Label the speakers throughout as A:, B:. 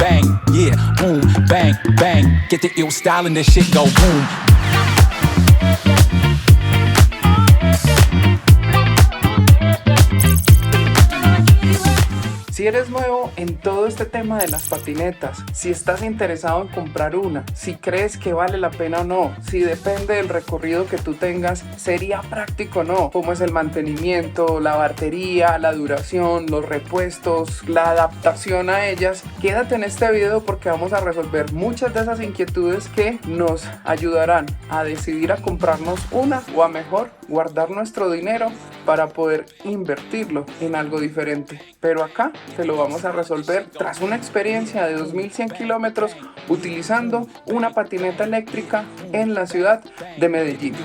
A: bang, yeah, boom, bang, bang. Get the ill style and this shit go boom.
B: Si eres nuevo en todo este tema de las patinetas, si estás interesado en comprar una, si crees que vale la pena o no, si depende del recorrido que tú tengas, sería práctico o no, cómo es el mantenimiento, la batería, la duración, los repuestos, la adaptación a ellas, quédate en este video porque vamos a resolver muchas de esas inquietudes que nos ayudarán a decidir a comprarnos una o a mejor guardar nuestro dinero para poder invertirlo en algo diferente. Pero acá te lo vamos a resolver tras una experiencia de 2100 kilómetros utilizando una patineta eléctrica en la ciudad de Medellín.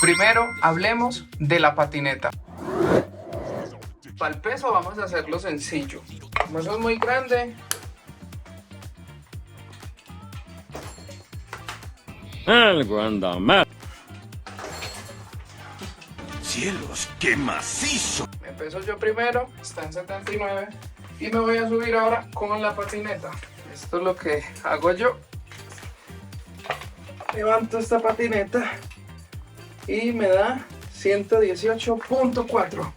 B: Primero hablemos de la patineta. Para el peso vamos a hacerlo sencillo. Como eso es muy grande,
C: algo anda mal.
D: ¡Cielos, qué macizo!
B: me peso yo primero, está en 79 y me voy a subir ahora con la patineta. Esto es lo que hago yo. Levanto esta patineta y me da 118.4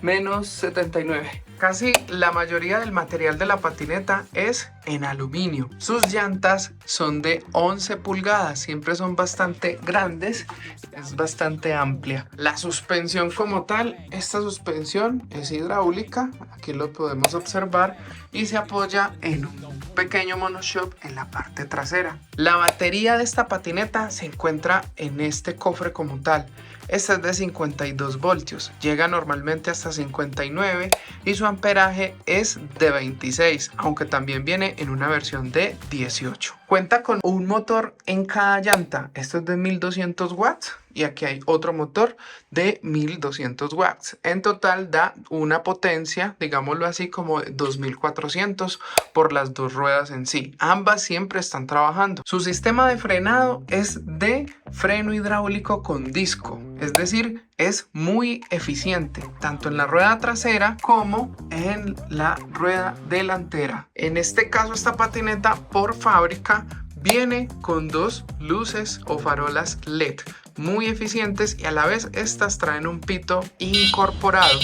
B: menos 79. Casi la mayoría del material de la patineta es en aluminio. Sus llantas son de 11 pulgadas, siempre son bastante grandes, es bastante amplia. La suspensión como tal, esta suspensión es hidráulica, aquí lo podemos observar, y se apoya en un pequeño monoshock en la parte trasera. La batería de esta patineta se encuentra en este cofre como tal. Esta es de 52 voltios, llega normalmente hasta 59 y su amperaje es de 26, aunque también viene en una versión de 18. Cuenta con un motor en cada llanta, esto es de 1200 watts y aquí hay otro motor de 1200 watts. En total da una potencia, digámoslo así, como de 2400 por las dos ruedas en sí. Ambas siempre están trabajando. Su sistema de frenado es de freno hidráulico con disco, es decir, es muy eficiente tanto en la rueda trasera como en la rueda delantera. En este caso, esta patineta por fábrica viene con dos luces o farolas LED muy eficientes y a la vez estas traen un pito incorporado.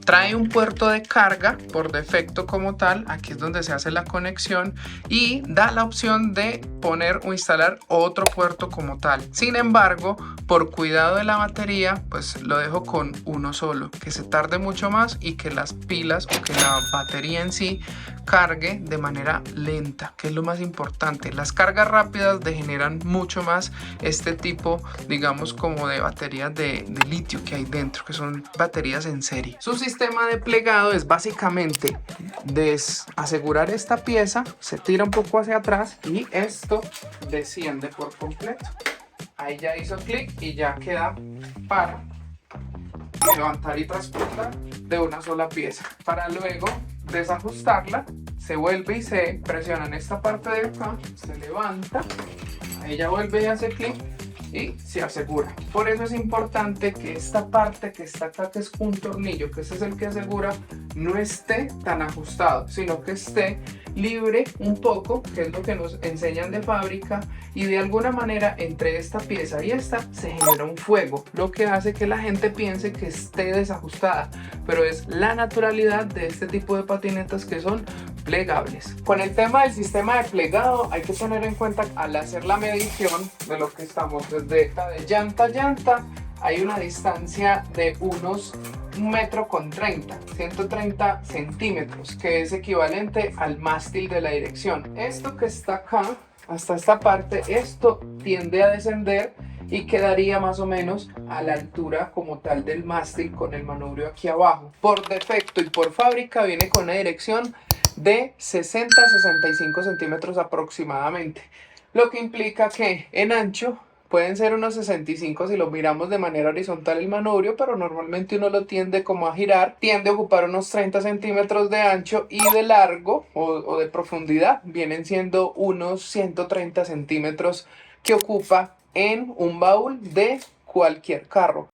B: Trae un puerto de carga por defecto como tal, aquí es donde se hace la conexión y da la opción de poner o instalar otro puerto como tal. Sin embargo, por cuidado de la batería, pues lo dejo con uno solo, que se tarde mucho más y que las pilas o que la batería en sí cargue de manera lenta, que es lo más importante. Las cargas rápidas degeneran mucho más este tipo, digamos, como de baterías de litio que hay dentro, que son baterías en serie. Su sistema de plegado es básicamente asegurar esta pieza, se tira un poco hacia atrás y esto desciende por completo. Ahí ya hizo clic y ya queda para levantar y transportar de una sola pieza. Para luego desajustarla, se vuelve y se presiona en esta parte de acá, se levanta, ahí ya vuelve y hace clic y se asegura. Por eso es importante que esta parte que está acá, que es un tornillo, que ese es el que asegura, no esté tan ajustado, sino que esté libre un poco, que es lo que nos enseñan de fábrica, y de alguna manera entre esta pieza y esta se genera un fuego, lo que hace que la gente piense que esté desajustada, pero es la naturalidad de este tipo de patinetas que son plegables. Con el tema del sistema de plegado hay que tener en cuenta al hacer la medición de lo que estamos desde de llanta a llanta, hay una distancia de unos 1,30 m, 130 centímetros, que es equivalente al mástil de la dirección. Esto que está acá hasta esta parte, esto tiende a descender y quedaría más o menos a la altura como tal del mástil con el manubrio aquí abajo. Por defecto y por fábrica viene con una dirección de 60-65 centímetros aproximadamente, lo que implica que en ancho pueden ser unos 65 si lo miramos de manera horizontal el manubrio, pero normalmente uno lo tiende como a girar, tiende a ocupar unos 30 centímetros de ancho y de largo o de profundidad vienen siendo unos 130 centímetros que ocupa en un baúl de cualquier carro.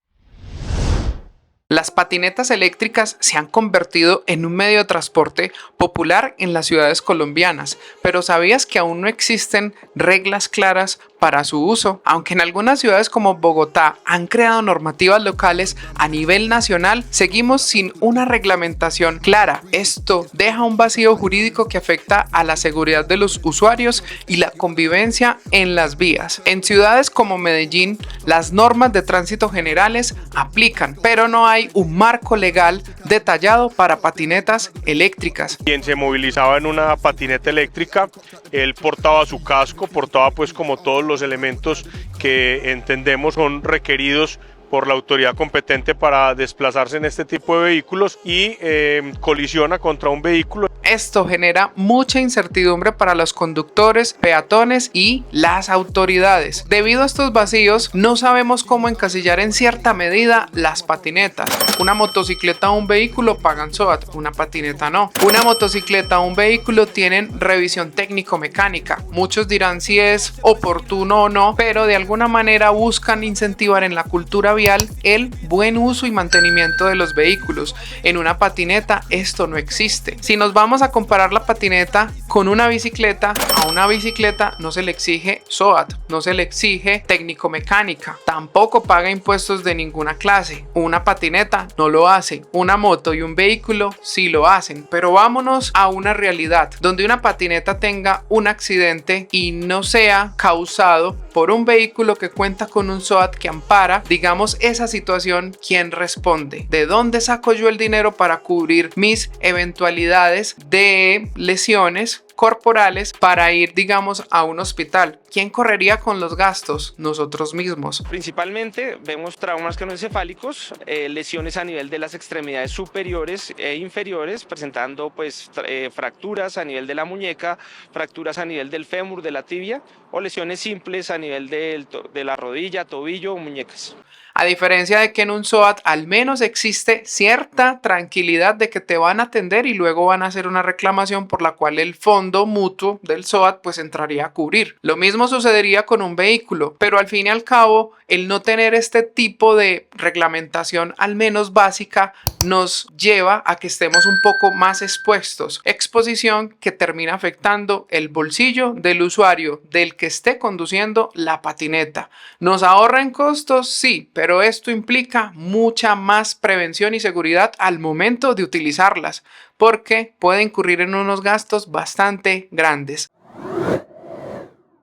B: Las patinetas eléctricas se han convertido en un medio de transporte popular en las ciudades colombianas, pero ¿sabías que aún no existen reglas claras para su uso? Aunque en algunas ciudades como Bogotá han creado normativas locales a nivel nacional, seguimos sin una reglamentación clara. Esto deja un vacío jurídico que afecta a la seguridad de los usuarios y la convivencia en las vías. En ciudades como Medellín, las normas de tránsito generales aplican, pero no hay un marco legal detallado para patinetas eléctricas.
E: Quien se movilizaba en una patineta eléctrica, él portaba su casco, portaba pues como todos los elementos que entendemos son requeridos por la autoridad competente para desplazarse en este tipo de vehículos y colisiona contra un vehículo.
B: Esto genera mucha incertidumbre para los conductores, peatones y las autoridades. Debido a estos vacíos, no sabemos cómo encasillar en cierta medida las patinetas. Una motocicleta o un vehículo pagan SOAT, una patineta no. Una motocicleta o un vehículo tienen revisión técnico-mecánica. Muchos dirán si es oportuno o no, pero de alguna manera buscan incentivar en la cultura vial el buen uso y mantenimiento de los vehículos. En una patineta esto no existe. Si nos vamos a comparar la patineta con una bicicleta, a una bicicleta no se le exige SOAT, no se le exige técnico-mecánica, tampoco paga impuestos de ninguna clase. Una patineta no lo hace, una moto y un vehículo sí lo hacen. Pero vámonos a una realidad donde una patineta tenga un accidente y no sea causado por un vehículo que cuenta con un SOAT que ampara, digamos, esa situación. ¿Quién responde? ¿De dónde saco yo el dinero para cubrir mis eventualidades de lesiones corporales para ir, digamos, a un hospital? ¿Quién correría con los gastos? Nosotros mismos.
F: Principalmente vemos traumas craneoencefálicos, lesiones a nivel de las extremidades superiores e inferiores, presentando pues fracturas a nivel de la muñeca, fracturas a nivel del fémur, de la tibia, o lesiones simples a nivel de la rodilla, tobillo o muñecas.
B: A diferencia de que en un SOAT al menos existe cierta tranquilidad de que te van a atender y luego van a hacer una reclamación por la cual el fondo mutuo del SOAT pues entraría a cubrir. Lo mismo sucedería con un vehículo, pero al fin y al cabo el no tener este tipo de reglamentación al menos básica nos lleva a que estemos un poco más expuestos. Exposición que termina afectando el bolsillo del usuario, del que esté conduciendo la patineta. ¿Nos ahorra en costos? Sí, pero esto implica mucha más prevención y seguridad al momento de utilizarlas, porque puede incurrir en unos gastos bastante grandes.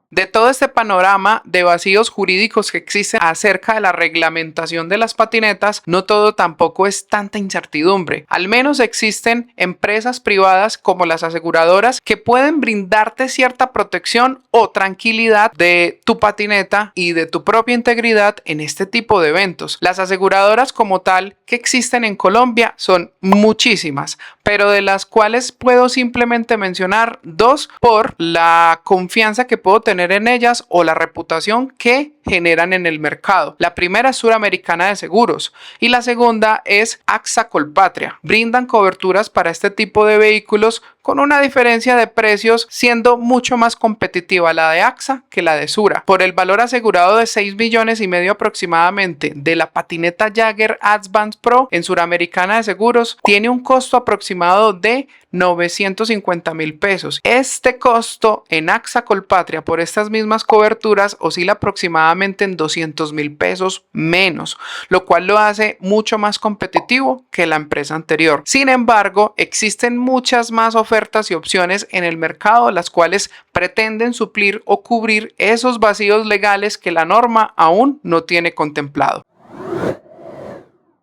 B: De todo este panorama de vacíos jurídicos que existen acerca de la reglamentación de las patinetas, no todo tampoco es tanta incertidumbre. Al menos existen empresas privadas como las aseguradoras que pueden brindarte cierta protección o tranquilidad de tu patineta y de tu propia integridad en este tipo de eventos. Las aseguradoras como tal que existen en Colombia son muchísimas, pero de las cuales puedo simplemente mencionar dos por la confianza que puedo tener en ellas o la reputación que generan en el mercado. La primera es Suramericana de Seguros y la segunda es AXA Colpatria. Brindan coberturas para este tipo de vehículos con una diferencia de precios siendo mucho más competitiva la de AXA que la de Sura. Por el valor asegurado de 6,5 millones aproximadamente de la patineta Jagger Advance Pro en Suramericana de Seguros, tiene un costo aproximado de 950,000 pesos. Este costo en AXA Colpatria por estas mismas coberturas oscila aproximadamente en 200,000 pesos menos, lo cual lo hace mucho más competitivo que la empresa anterior. Sin embargo, existen muchas más ofertas y opciones en el mercado, las cuales pretenden suplir o cubrir esos vacíos legales que la norma aún no tiene contemplado.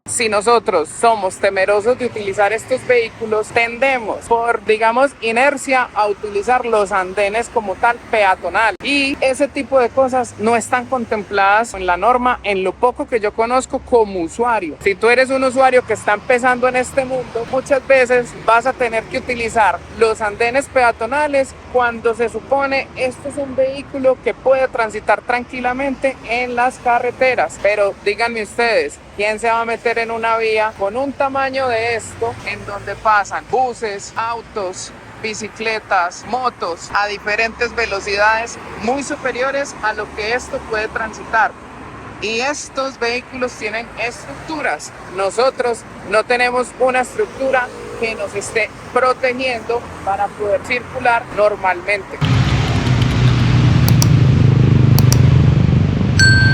B: Si nosotros somos temerosos de utilizar estos vehículos, tendemos por, digamos, inercia a utilizar los andenes como tal peatonal. Y ese tipo de cosas no están contempladas en la norma en lo poco que yo conozco como usuario. Si tú eres un usuario que está empezando en este mundo, muchas veces vas a tener que utilizar los andenes peatonales cuando se supone esto es un vehículo que puede transitar tranquilamente en las carreteras. Pero díganme ustedes, ¿quién se va a meter en una vía con un tamaño de esto en donde pasan buses, autos, bicicletas, motos a diferentes velocidades muy superiores a lo que esto puede transitar. Y estos vehículos tienen estructuras. Nosotros no tenemos una estructura que nos esté protegiendo para poder circular normalmente.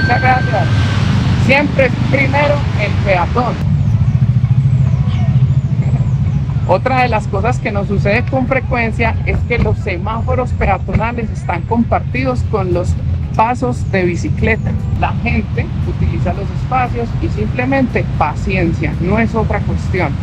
B: Muchas gracias. Siempre es primero el peatón. Otra de las cosas que nos sucede con frecuencia es que los semáforos peatonales están compartidos con los pasos de bicicleta. La gente utiliza los espacios y simplemente paciencia, no es otra cuestión.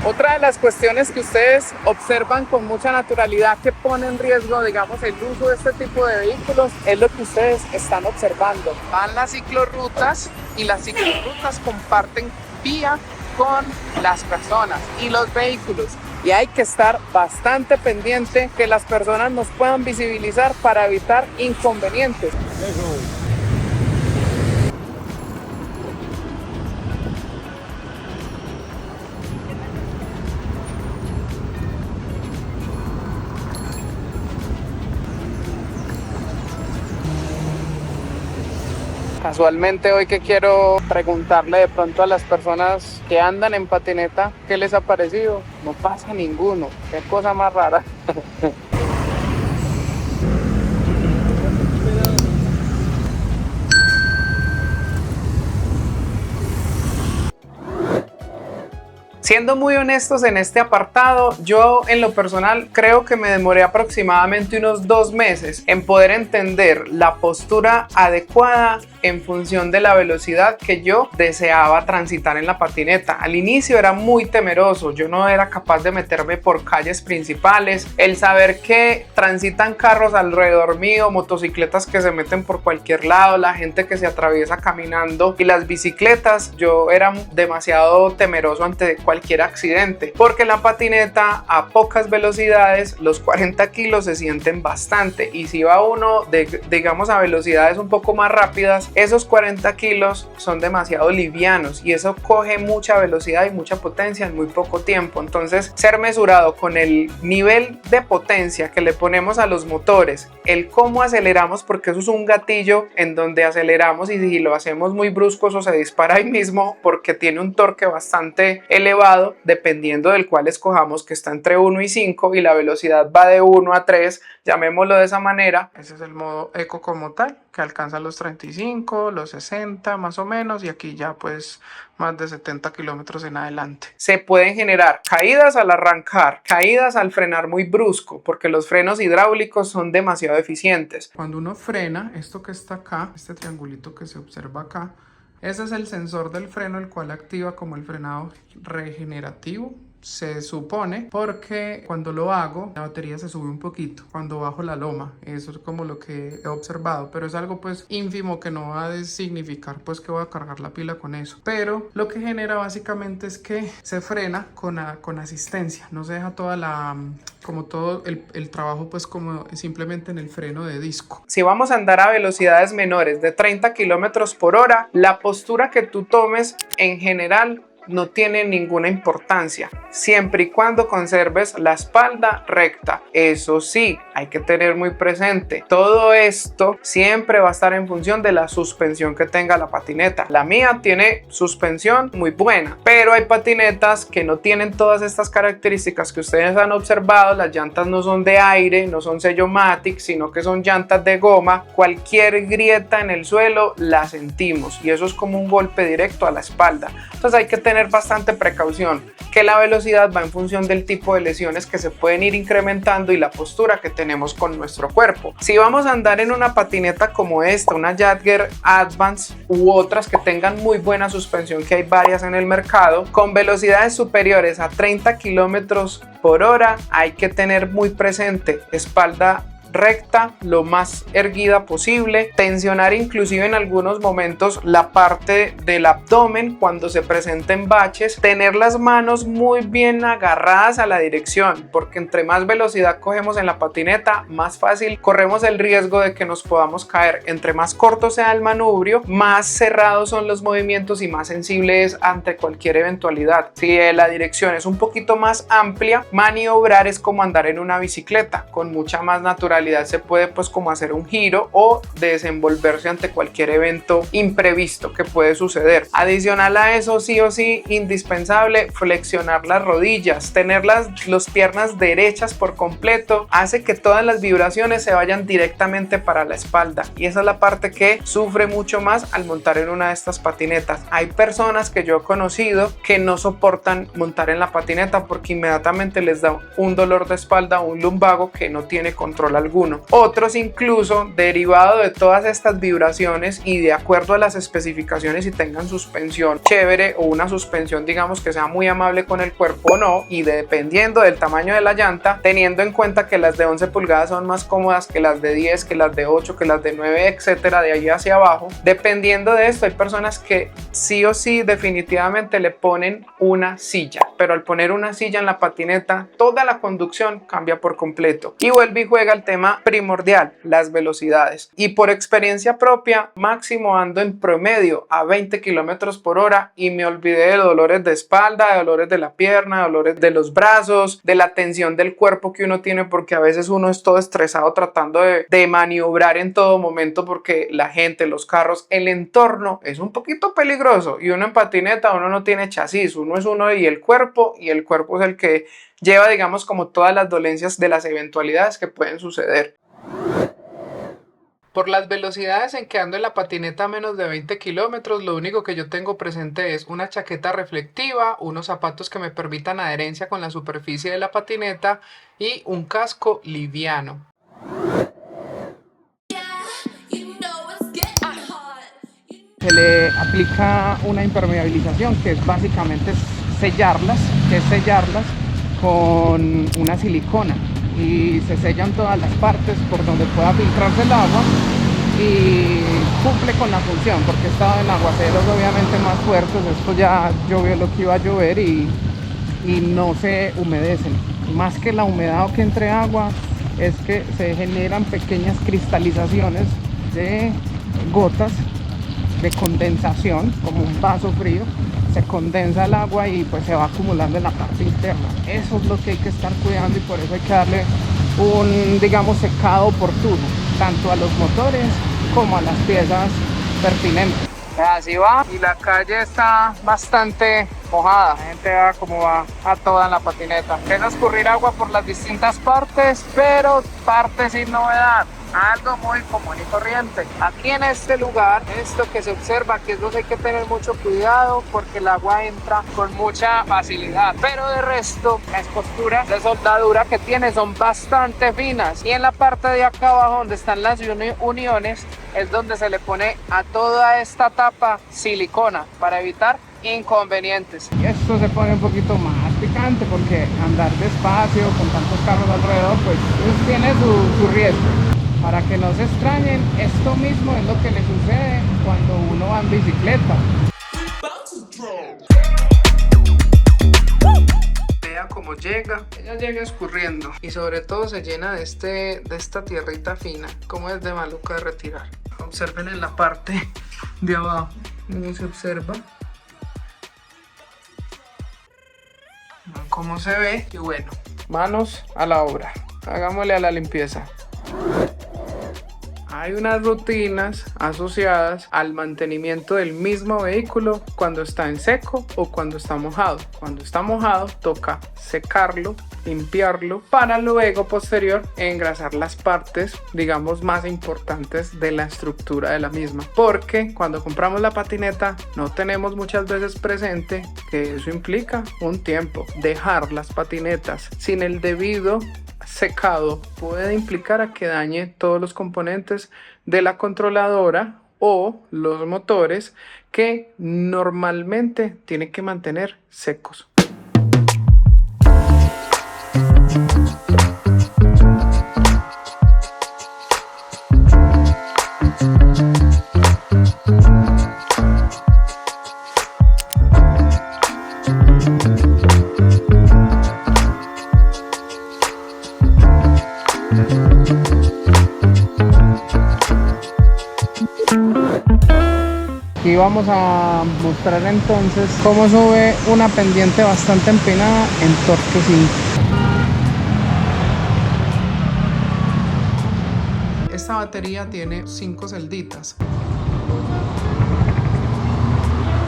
B: Otra de las cuestiones que ustedes observan con mucha naturalidad que pone en riesgo, digamos, el uso de este tipo de vehículos es lo que ustedes están observando. Van las ciclorrutas y las ciclorrutas comparten vía con las personas y los vehículos. Y hay que estar bastante pendiente que las personas nos puedan visibilizar para evitar inconvenientes. Casualmente hoy que quiero preguntarle de pronto a las personas que andan en patineta, ¿qué les ha parecido? No pasa ninguno, qué cosa más rara. Siendo muy honestos en este apartado, yo en lo personal creo que me demoré aproximadamente unos 2 meses en poder entender la postura adecuada en función de la velocidad que yo deseaba transitar en la patineta. Al inicio era muy temeroso, yo no era capaz de meterme por calles principales, el saber que transitan carros alrededor mío, motocicletas que se meten por cualquier lado, la gente que se atraviesa caminando y las bicicletas, yo era demasiado temeroso ante cualquier accidente, porque la patineta a pocas velocidades, los 40 kilos se sienten bastante, y si va uno digamos a velocidades un poco más rápidas, esos 40 kilos son demasiado livianos y eso coge mucha velocidad y mucha potencia en muy poco tiempo. Entonces, ser mesurado con el nivel de potencia que le ponemos a los motores, el cómo aceleramos, porque eso es un gatillo en donde aceleramos y si lo hacemos muy brusco eso se dispara ahí mismo porque tiene un torque bastante elevado dependiendo del cual escojamos, que está entre 1 y 5 y la velocidad va de 1 a 3, llamémoslo de esa manera. Ese es el modo eco como tal, que alcanza los 35, los 60 más o menos, y aquí ya pues más de 70 kilómetros en adelante. Se pueden generar caídas al arrancar, caídas al frenar muy brusco, porque los frenos hidráulicos son demasiado eficientes. Cuando uno frena, esto que está acá, este triangulito que se observa acá, ese es el sensor del freno, el cual activa como el frenado regenerativo, se supone, porque cuando lo hago la batería se sube un poquito cuando bajo la loma. Eso es como lo que he observado, pero es algo pues ínfimo que no va a significar pues que voy a cargar la pila con eso, pero lo que genera básicamente es que se frena con asistencia, no se deja toda la como todo el trabajo pues como simplemente en el freno de disco. Si vamos a andar a velocidades menores de 30 kilómetros por hora, la postura que tú tomes en general no tiene ninguna importancia, siempre y cuando conserves la espalda recta. Eso sí, hay que tener muy presente, todo esto siempre va a estar en función de la suspensión que tenga la patineta. La mía tiene suspensión muy buena, pero hay patinetas que no tienen todas estas características que ustedes han observado. Las llantas no son de aire, no son sello Matic, sino que son llantas de goma. Cualquier grieta en el suelo la sentimos y eso es como un golpe directo a la espalda. Entonces hay que tener bastante precaución, que la velocidad va en función del tipo de lesiones que se pueden ir incrementando y la postura que tenemos con nuestro cuerpo. Si vamos a andar en una patineta como esta, una Jagger Advance u otras que tengan muy buena suspensión, que hay varias en el mercado, con velocidades superiores a 30 kilómetros por hora, hay que tener muy presente espalda recta, lo más erguida posible, tensionar inclusive en algunos momentos la parte del abdomen cuando se presenten baches, tener las manos muy bien agarradas a la dirección, porque entre más velocidad cogemos en la patineta, más fácil corremos el riesgo de que nos podamos caer. Entre más corto sea el manubrio, más cerrados son los movimientos y más sensible es ante cualquier eventualidad. Si la dirección es un poquito más amplia, maniobrar es como andar en una bicicleta, con mucha más naturalidad se puede pues como hacer un giro o desenvolverse ante cualquier evento imprevisto que puede suceder. Adicional a eso, sí o sí, indispensable flexionar las rodillas, tener las piernas derechas por completo, hace que todas las vibraciones se vayan directamente para la espalda, y esa es la parte que sufre mucho más al montar en una de estas patinetas. Hay personas que yo he conocido que no soportan montar en la patineta porque inmediatamente les da un dolor de espalda o un lumbago que no tiene control alguno. Otros incluso, derivado de todas estas vibraciones y de acuerdo a las especificaciones, si tengan suspensión chévere o una suspensión digamos que sea muy amable con el cuerpo o no, y dependiendo del tamaño de la llanta, teniendo en cuenta que las de 11 pulgadas son más cómodas que las de 10, que las de 8, que las de 9, etcétera, de ahí hacia abajo. Dependiendo de esto, hay personas que sí o sí definitivamente le ponen una silla, pero al poner una silla en la patineta, toda la conducción cambia por completo y vuelve y juega el tema primordial, las velocidades. Y por experiencia propia, máximo ando en promedio a 20 kilómetros por hora y me olvidé de dolores de espalda, de dolores de la pierna, de dolores de los brazos, de la tensión del cuerpo que uno tiene, porque a veces uno es todo estresado tratando de maniobrar en todo momento, porque la gente, los carros, el entorno es un poquito peligroso, y uno en patineta, uno no tiene chasis, uno es uno y el cuerpo es el que lleva digamos como todas las dolencias de las eventualidades que pueden suceder. Por las velocidades en que ando en la patineta a menos de 20 kilómetros, lo único que yo tengo presente es una chaqueta reflectiva, unos zapatos que me permitan adherencia con la superficie de la patineta y un casco liviano. Se le aplica una impermeabilización que es básicamente sellarlas con una silicona, y se sellan todas las partes por donde pueda filtrarse el agua y cumple con la función, porque estaba en aguaceros obviamente más fuertes. Esto ya llovió lo que iba a llover y no se humedecen. Más que la humedad o que entre agua, es que se generan pequeñas cristalizaciones de gotas de condensación, como un vaso frío. Se condensa el agua y pues se va acumulando en la parte interna. Eso es lo que hay que estar cuidando, y por eso hay que darle un, digamos, secado oportuno, tanto a los motores como a las piezas pertinentes. Así va, y la calle está bastante mojada. La gente va como va a toda en la patineta. Empieza a escurrir agua por las distintas partes, pero partes sin novedad. Algo muy común y corriente. Aquí en este lugar, esto que se observa, que es lo que hay que tener mucho cuidado, porque el agua entra con mucha facilidad, pero de resto las costuras de soldadura que tiene son bastante finas, y en la parte de acá abajo donde están las uniones es donde se le pone a toda esta tapa silicona para evitar inconvenientes. Y esto se pone un poquito más picante porque andar despacio con tantos carros alrededor pues tiene su riesgo. Para que no se extrañen, esto mismo es lo que le sucede cuando uno va en bicicleta. Vea cómo llega, ella llega escurriendo y sobre todo se llena de esta tierrita fina, como es de maluca de retirar. Observen en la parte de abajo, cómo se observa, cómo se ve. Y bueno, manos a la obra, hagámosle a la limpieza. Hay unas rutinas asociadas al mantenimiento del mismo vehículo cuando está en seco o cuando está mojado. Cuando está mojado toca secarlo, limpiarlo, para luego posterior engrasar las partes, digamos, más importantes de la estructura de la misma. Porque cuando compramos la patineta no tenemos muchas veces presente que eso implica un tiempo. Dejar las patinetas sin el debido secado puede implicar a que dañe todos los componentes de la controladora o los motores, que normalmente tienen que mantener secos. Aquí vamos a mostrar entonces cómo sube una pendiente bastante empinada en torque 5. Esta batería tiene 5 celditas.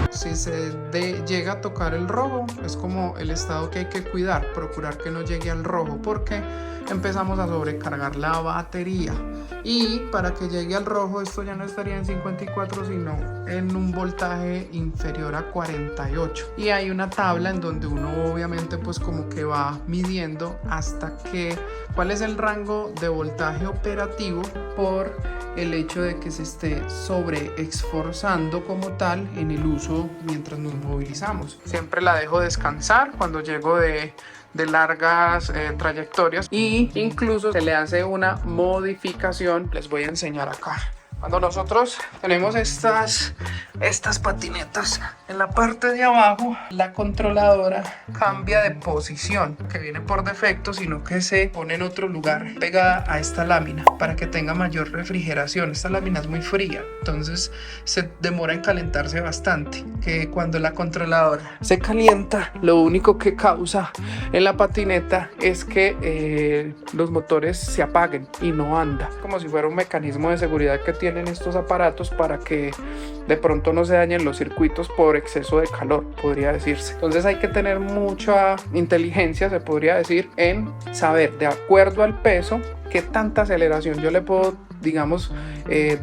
B: Si se llega a tocar el rojo, es como el estado que hay que cuidar, procurar que no llegue al rojo, porque empezamos a sobrecargar la batería. Y para que llegue al rojo, esto ya no estaría en 54, sino en un voltaje inferior a 48. Y hay una tabla en donde uno obviamente pues como que va midiendo hasta que cuál es el rango de voltaje operativo por el hecho de que se esté sobreesforzando como tal en el uso mientras nos movilizamos. Siempre la dejo descansar cuando llego de largas trayectorias, y incluso se le hace una modificación. Les voy a enseñar acá. Cuando nosotros tenemos estas patinetas en la parte de abajo, la controladora cambia de posición, que viene por defecto, sino que se pone en otro lugar pegada a esta lámina para que tenga mayor refrigeración. Esta lámina es muy fría, entonces se demora en calentarse bastante, que cuando la controladora se calienta, lo único que causa en la patineta es que los motores se apaguen y no anda, como si fuera un mecanismo de seguridad que tienen estos aparatos para que de pronto no se dañen los circuitos por exceso de calor, podría decirse. Entonces hay que tener mucha inteligencia, se podría decir, en saber de acuerdo al peso qué tanta aceleración yo le puedo, digamos,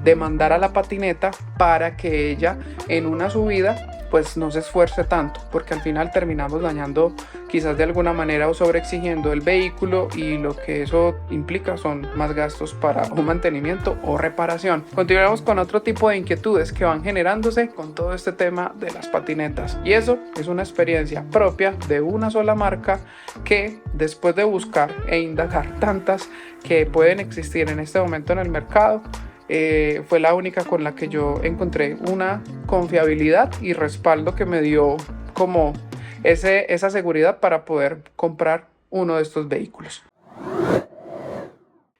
B: demandar a la patineta para que ella en una subida pues no se esfuerce tanto, porque al final terminamos dañando quizás de alguna manera o sobreexigiendo el vehículo, y lo que eso implica son más gastos para un mantenimiento o reparación. Continuamos con otro tipo de inquietudes que van generándose con todo este tema de las patinetas, y eso es una experiencia propia de una sola marca que, después de buscar e indagar tantas que pueden existir en este momento en el mercado, fue la única con la que yo encontré una confiabilidad y respaldo que me dio como esa seguridad para poder comprar uno de estos vehículos.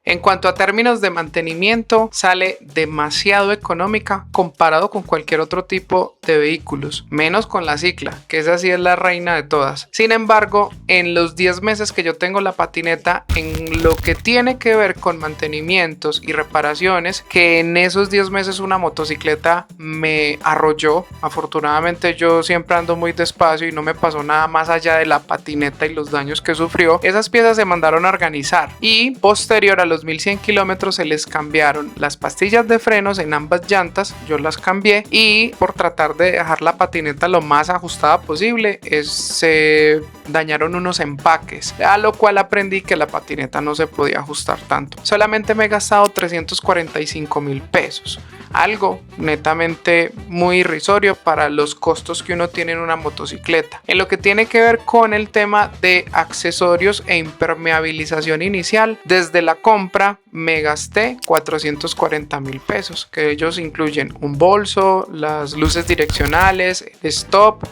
B: En cuanto a términos de mantenimiento, sale demasiado económica comparado con cualquier otro tipo de vehículos, menos con la Cicla, que esa sí es la reina de todas. Sin embargo, en los 10 meses que yo tengo la patineta, en lo que tiene que ver con mantenimientos y reparaciones, que en esos 10 meses una motocicleta me arrolló. Afortunadamente yo siempre ando muy despacio y no me pasó nada más allá de la patineta y los daños que sufrió. Esas piezas se mandaron a organizar, y posterior a los 1100 kilómetros se les cambiaron las pastillas de frenos en ambas llantas. Yo las cambié, y por tratar de dejar la patineta lo más ajustada posible, se dañaron unos empaques, a lo cual aprendí que la patineta no se podía ajustar tanto. Solamente me he gastado 345.000 pesos, algo netamente muy irrisorio para los costos que uno tiene en una motocicleta. En lo que tiene que ver con el tema de accesorios e impermeabilización inicial, desde la compra me gasté 440.000 pesos, que ellos incluyen un bolso, las luces direccionales, el stop,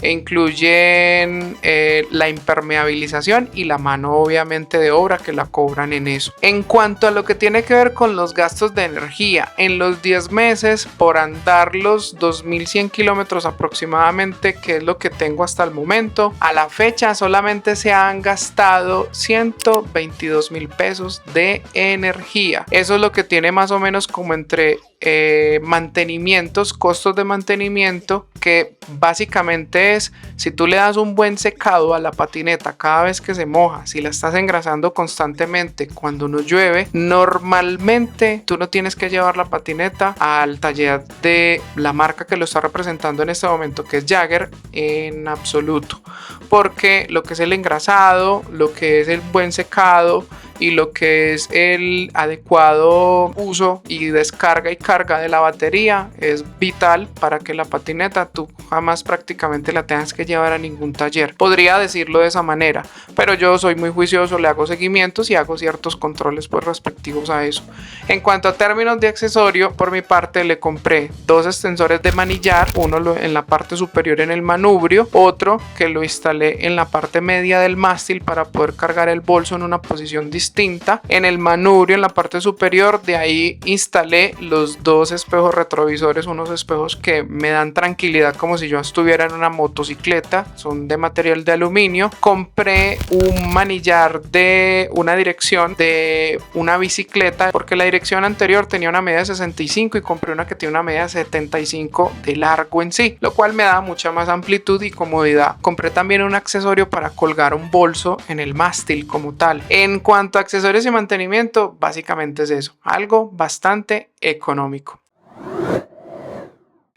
B: e incluyen la impermeabilización y la mano obviamente de obra, que la cobran en eso. En cuanto a lo que tiene que ver con los gastos de energía, en los 10 meses por andar los 2100 kilómetros aproximadamente, que es lo que tengo hasta el momento, a la fecha solamente se han gastado 122.000 pesos de energía. Eso es lo que tiene más o menos como entre mantenimientos, costos de mantenimiento, que básicamente es, si tú le das un buen secado a la patineta cada vez que se moja, si la estás engrasando constantemente cuando no llueve, normalmente tú no tienes que llevar la patineta al taller de la marca que lo está representando en este momento, que es Jagger, en absoluto, porque lo que es el engrasado, lo que es el buen secado y lo que es el adecuado uso y descarga y carga de la batería es vital para que la patineta tú jamás prácticamente la tengas que llevar a ningún taller. Podría decirlo de esa manera, pero yo soy muy juicioso, le hago seguimientos y hago ciertos controles pues respectivos a eso. En cuanto a términos de accesorio, por mi parte le compré 2 extensores de manillar, uno en la parte superior en el manubrio, otro que lo instalé en la parte media del mástil para poder cargar el bolso en una posición distinta distinta. En el manubrio, en la parte superior, de ahí instalé los dos espejos retrovisores, unos espejos que me dan tranquilidad como si yo estuviera en una motocicleta, son de material de aluminio. Compré un manillar de una dirección de una bicicleta porque la dirección anterior tenía una medida de 65 y compré una que tiene una medida de 75 de largo en sí, lo cual me da mucha más amplitud y comodidad. Compré también un accesorio para colgar un bolso en el mástil como tal. En cuanto a accesorios y mantenimiento, básicamente es eso, algo bastante económico.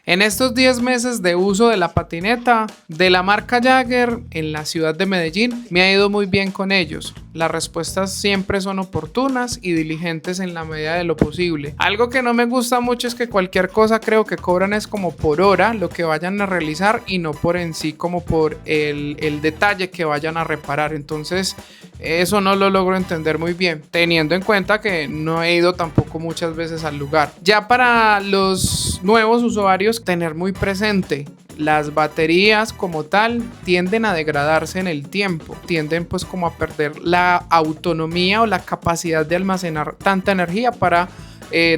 B: En estos 10 meses de uso de la patineta de la marca Jagger en la ciudad de Medellín, me ha ido muy bien con ellos. Las respuestas siempre son oportunas y diligentes en la medida de lo posible. Algo que no me gusta mucho es que cualquier cosa creo que cobran es como por hora lo que vayan a realizar y no por en sí como por el detalle que vayan a reparar. Entonces eso no lo logro entender muy bien, teniendo en cuenta que no he ido tampoco muchas veces al lugar. Ya para los nuevos usuarios, tener muy presente, las baterías como tal tienden a degradarse en el tiempo, tienden pues como a perder la autonomía o la capacidad de almacenar tanta energía para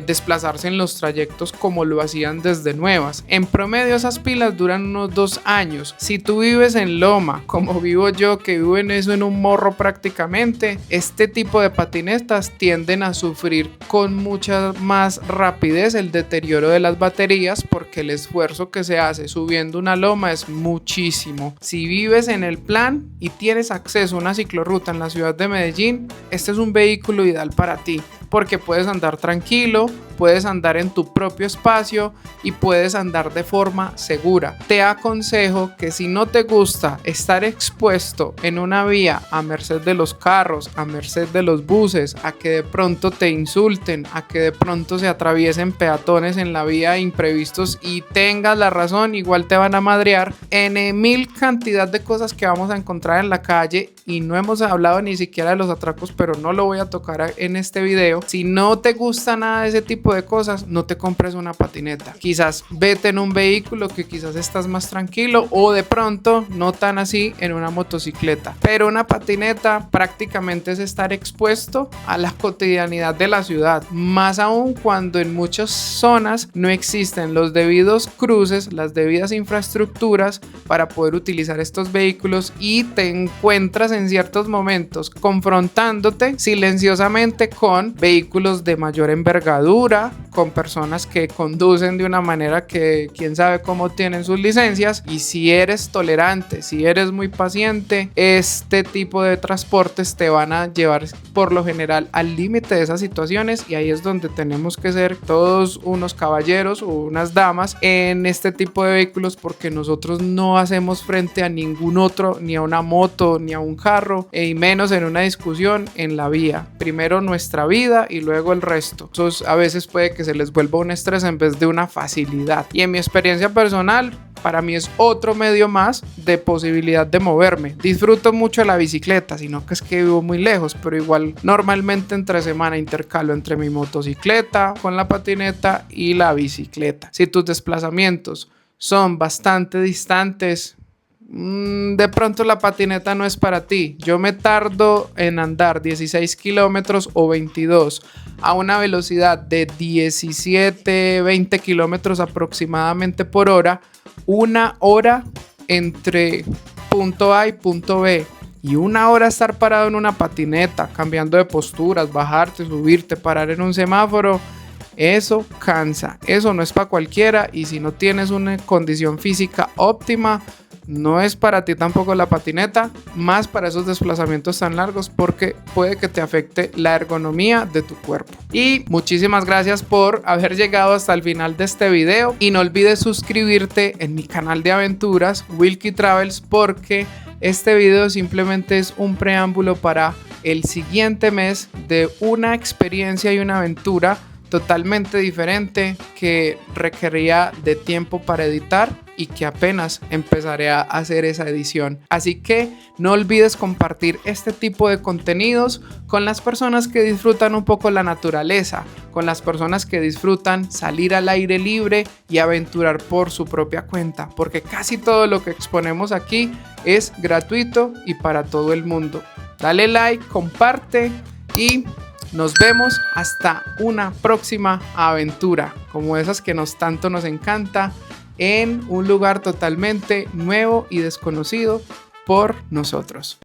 B: desplazarse en los trayectos como lo hacían desde nuevas. En promedio esas pilas duran unos 2 años. Si tú vives en Loma, como vivo yo, que vivo en eso, en un morro prácticamente, este tipo de patinetas tienden a sufrir con mucha más rapidez el deterioro de las baterías porque el esfuerzo que se hace subiendo una loma es muchísimo. Si vives en el plan y tienes acceso a una ciclorruta en la ciudad de Medellín, este es un vehículo ideal para ti porque puedes andar tranquilo, puedes andar en tu propio espacio y puedes andar de forma segura. Te aconsejo que si no te gusta estar expuesto en una vía a merced de los carros, a merced de los buses, a que de pronto te insulten, a que de pronto se atraviesen peatones en la vía imprevistos y tengas la razón, igual te van a madrear en mil cantidad de cosas que vamos a encontrar en la calle y no hemos hablado ni siquiera de los atracos, pero no lo voy a tocar en este video. Si no te gusta nada de ese tipo de cosas, no te compres una patineta. Quizás vete en un vehículo que quizás estás más tranquilo o de pronto no tan así en una motocicleta. Pero una patineta prácticamente es estar expuesto a la cotidianidad de la ciudad, más aún cuando en muchas zonas no existen los debidos cruces, las debidas infraestructuras para poder utilizar estos vehículos y te encuentras en ciertos momentos confrontándote silenciosamente con vehículos de mayor envergadura, con personas que conducen de una manera que quién sabe cómo tienen sus licencias. Y si eres tolerante, si eres muy paciente, este tipo de transportes te van a llevar por lo general al límite de esas situaciones y ahí es donde tenemos que ser todos unos caballeros o unas damas en este tipo de vehículos porque nosotros no hacemos frente a ningún otro, ni a una moto, ni a un carro y menos en una discusión en la vía. Primero nuestra vida y luego el resto. Entonces a veces puede que se les vuelva un estrés en vez de una facilidad. Y en mi experiencia personal, para mí es otro medio más de posibilidad de moverme. Disfruto mucho de la bicicleta, sino que es que vivo muy lejos, pero igual normalmente entre semana intercalo entre mi motocicleta con la patineta y la bicicleta. Si tus desplazamientos son bastante distantes, de pronto la patineta no es para ti. Yo me tardo en andar 16 kilómetros o 22 a una velocidad de 17, 20 kilómetros aproximadamente por hora, 1 hora entre punto A y punto B. Y 1 hora estar parado en una patineta, cambiando de posturas, bajarte, subirte, parar en un semáforo, eso cansa, eso no es para cualquiera y si no tienes una condición física óptima, no es para ti tampoco la patineta, más para esos desplazamientos tan largos porque puede que te afecte la ergonomía de tu cuerpo. Y muchísimas gracias por haber llegado hasta el final de este video y no olvides suscribirte en mi canal de aventuras Wilkie Travels porque este video simplemente es un preámbulo para el siguiente mes de una experiencia y una aventura totalmente diferente que requería de tiempo para editar y que apenas empezaré a hacer esa edición. Así que no olvides compartir este tipo de contenidos con las personas que disfrutan un poco la naturaleza, con las personas que disfrutan salir al aire libre y aventurar por su propia cuenta, porque casi todo lo que exponemos aquí es gratuito y para todo el mundo. Dale like, comparte y nos vemos hasta una próxima aventura, como esas que tanto nos encanta, en un lugar totalmente nuevo y desconocido por nosotros.